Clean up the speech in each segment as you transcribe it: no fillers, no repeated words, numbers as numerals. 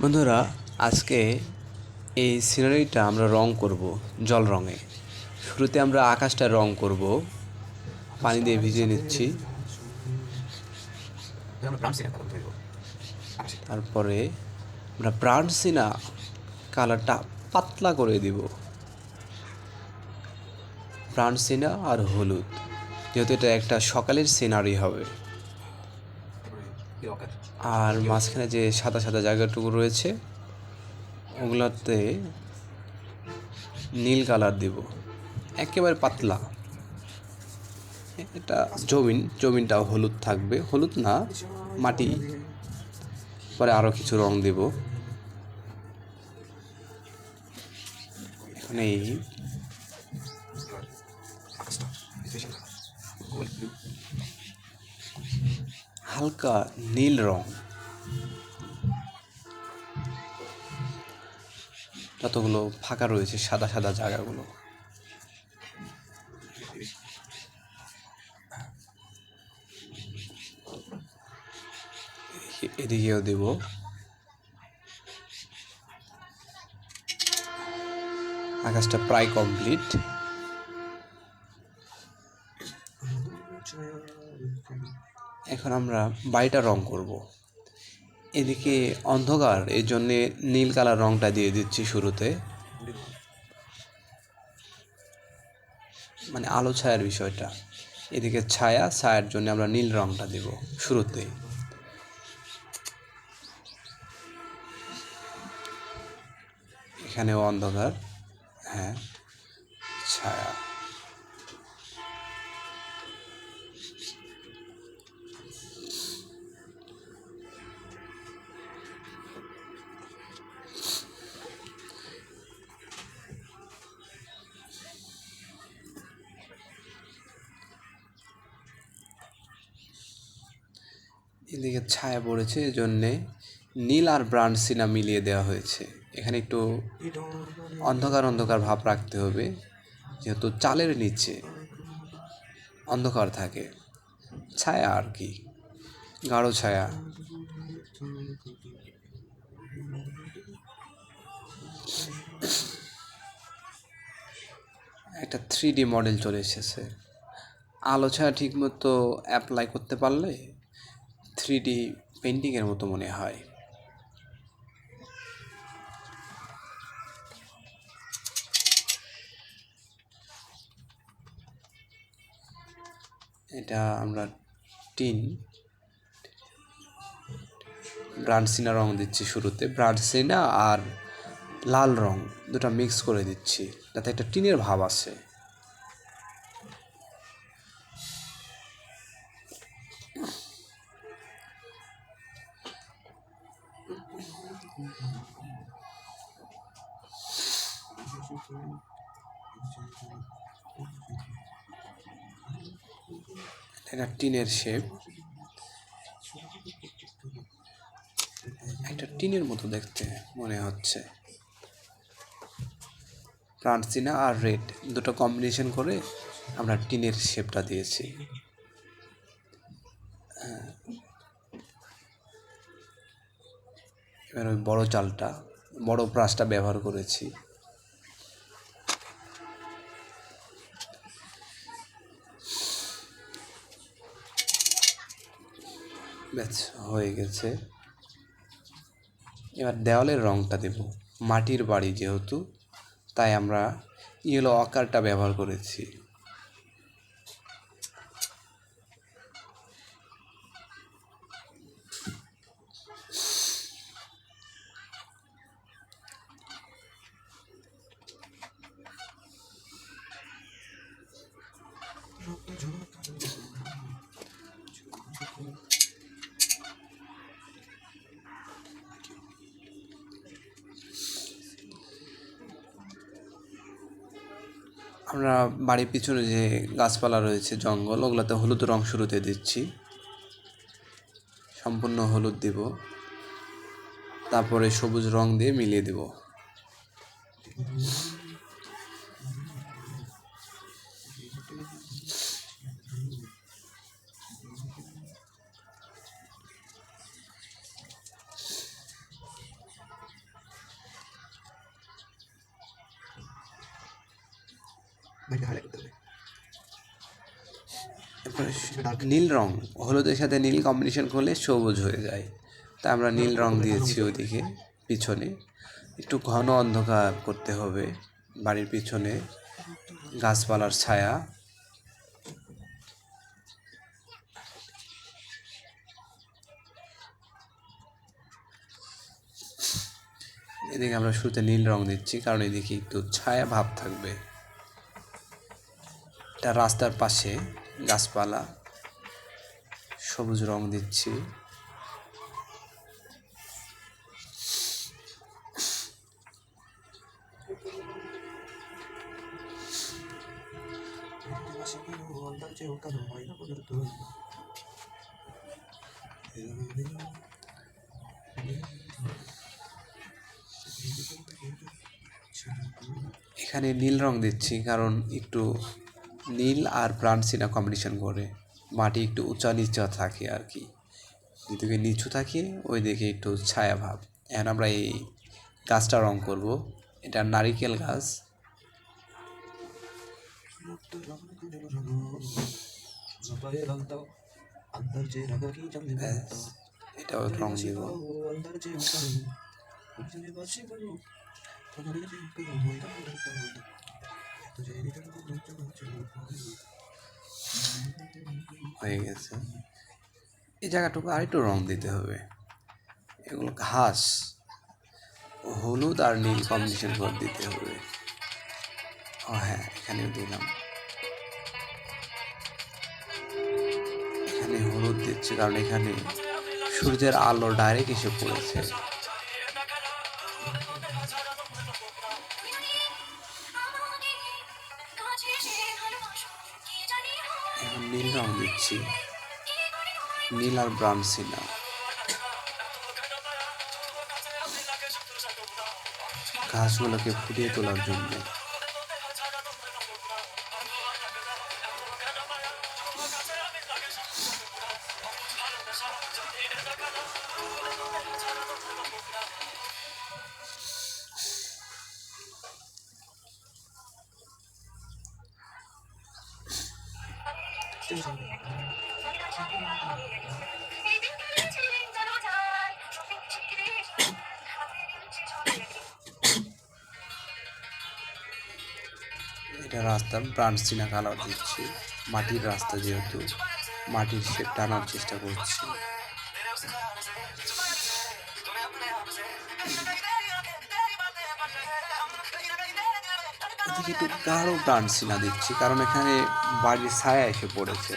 বন্ধুরা, আজকে এই সিনারিটা আমরা রং করব জল রঙে। শুরুতে আমরা আকাশটা রং করব, পানি দিয়ে ভিজিয়ে নিচ্ছি। তারপরে আমরা ব্রাউনসিনা কালারটা পাতলা করে দিব। ব্রাউনসিনা আর হলুদ, যেহেতু এটা একটা সকালের সিনারি হবে। আর মাঝখানে যে সাদা সাদা জায়গাটুকু রয়েছে ওগুলোতে নীল কালার দিব, একেবারে পাতলা। এটা জমিনটাও হলুদ থাকবে, হলুদ না মাটি। পরে আরও কিছু রং দেব। এখন এই হালকা নীল রং, যতগুলো ফাঁকা রয়েছে সাদা সাদা জায়গাগুলো, এদিকেও দেব। আকাশটা প্রায় কমপ্লিট। এখন আমরা বাড়িটা রং করব। এদিকে অন্ধকার, এই জন্যে নীল কালার রংটা দিয়ে দিচ্ছি শুরুতে, মানে আলো ছায়ার বিষয়টা। এদিকে ছায়ার জন্য আমরা নীল রংটা দেব শুরুতেই। এখানেও অন্ধকার, হ্যাঁ, ছায়া। এদিকে ছায়া পড়েছে, এজন্যে নীল আর ব্রাউনসিনা মিলিয়ে দেওয়া হয়েছে। এখানে একটু অন্ধকার অন্ধকার ভাব রাখতে হবে, যেহেতু চালের নিচে অন্ধকার থাকে। ছায়া আর কি, গাঢ় ছায়া। একটা 3D মডেল চলে এসেছে। আলো ছায়া ঠিক মতো অ্যাপ্লাই করতে পারলে 3D পেন্টিংয়ের মতো মনে হয়। এটা আমরা টিন ব্রাউনসিনা রং দিচ্ছি শুরুতে। ব্রাউনসিনা আর লাল রং দুটো মিক্স করে দিচ্ছি, যাতে একটা টিনের ভাব আসে। এটা টিনের শেপ, একটা টিনের মতো দেখতে মনে হচ্ছে। ব্রাউনসিনা আর রেড দুটো কম্বিনেশন করে আমরা টিনের শেপটা দিয়েছি। এবার ওই বড় ব্রাশটা ব্যবহার করেছি। ব্যাস হয়ে গেছে। এবার দেওয়ালের রংটা দেব। মাটির বাড়ি যেহেতু, তাই আমরা ইয়েলো আকারটা ব্যবহার করেছি। আমরা বাড়ির পিছনে যে গাছপালা রয়েছে, জঙ্গল, ওগুলোতে হলুদ রং শুরুতে দিচ্ছি। সম্পূর্ণ হলুদ দিব, তারপরে সবুজ রং দিয়ে মিলিয়ে দেব। নীল রং, হলুদের সাথে নীল কম্বিনেশন করলে সবুজ হয়ে যায়, তা আমরা নীল রং দিয়েছি ওইদিকে পিছনে। একটু ঘন অন্ধকার করতে হবে বাড়ির পিছনে, গাছপালার ছায়া। এদিকে আমরা শুরুতে নীল রং দিচ্ছি কারণ এদিকে একটু ছায়া ভাব থাকবে। এটা রাস্তার পাশে গাছপালা, সবুজ রং দিচ্ছি। এখানে নীল রং দিচ্ছি কারণ একটু নীল আর ব্রাউন কম্বিনেশন করে মাটি একটু উঁচা নিচা থাকে আর কি, যেদিকে নিচু থাকে ওই দিকে একটু ছায়া ভাব। এখন আমরা এই গাছটা রং করব, এটা নারিকেল গাছ। এটাও রং দিব। হয়ে গেছে। এই জায়গাটুকু আরেকটু রং দিতে হবে। এগুলো ঘাস, হলুদ আর নীল কম্বিনেশন করে দিতে হবে। ও হ্যাঁ, এখানেও দিলাম। এখানে হলুদ দিচ্ছি কারণ এখানে সূর্যের আলো ডাইরেক্ট এসে পড়েছে। এখন নীল রং দিচ্ছি, নীল আর ব্রাউন সিনা। ঘাসগুলোকে ফুটিয়ে তোলার জন্য। এটা রাস্তা ব্রাউন সিনা কালার দিচ্ছি, মাটির রাস্তা যেহেতু মাটির শেপ টানার চেষ্টা করছি। এদিকে একটু গাঢ় ব্রাউন সিনা দিচ্ছি কারণ এখানে বাড়ির ছায়া এসে পড়েছে।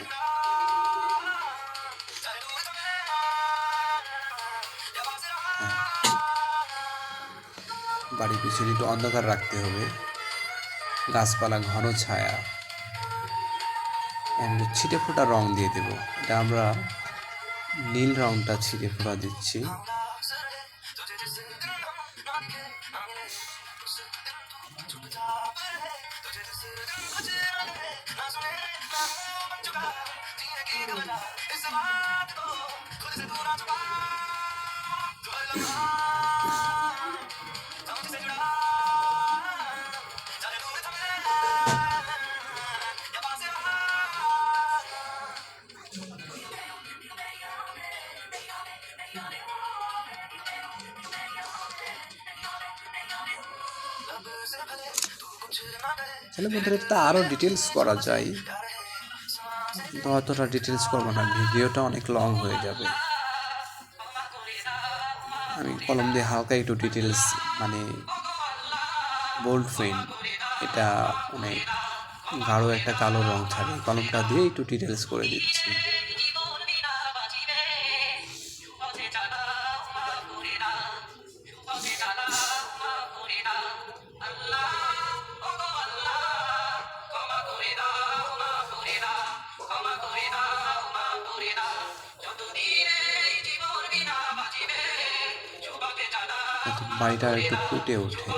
বাড়ির পিছনে একটু অন্ধকার রাখতে হবে, গাছপালা ঘন ছায়া। ছিটে ফোটা রং দিয়ে দেব, এটা আমরা নীল রংটা ছিটে ফোটা দিচ্ছি। তাহলে বন্ধুরা এটা আরও ডিটেলস করা যায়, তো অতটা ডিটেলস করবো না, ভিডিওটা অনেক লং হয়ে যাবে। আমি কলম দিয়ে হালকা একটু ডিটেলস, মানে বোল্ড পেন, এটা অনেক গাঢ় একটা কালো রং থাকে, কলমটা দিয়ে একটু ডিটেলস করে দিচ্ছি। বাড়িটা একটু ফুটে ওঠে।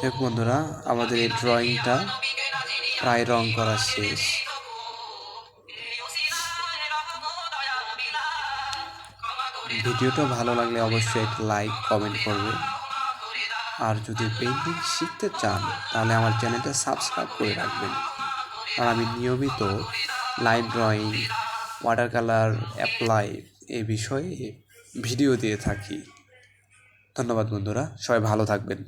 দেখ বন্ধুরা, আমাদের এই ড্রয়িংটা প্রায় রং করা শেষ। ভিডিওটা ভালো লাগলে অবশ্যই একটা লাইক কমেন্ট করবে। আর যদি পেইন্টিং শিখতে চান তাহলে আমার চ্যানেলটা সাবস্ক্রাইব করে রাখবেন, আর আমি নিয়মিত line drawing, water colour apply এই বিষয়ে ভিডিও দিয়ে থাকি। ধন্যবাদ বন্ধুরা, সবাই ভালো থাকবেন।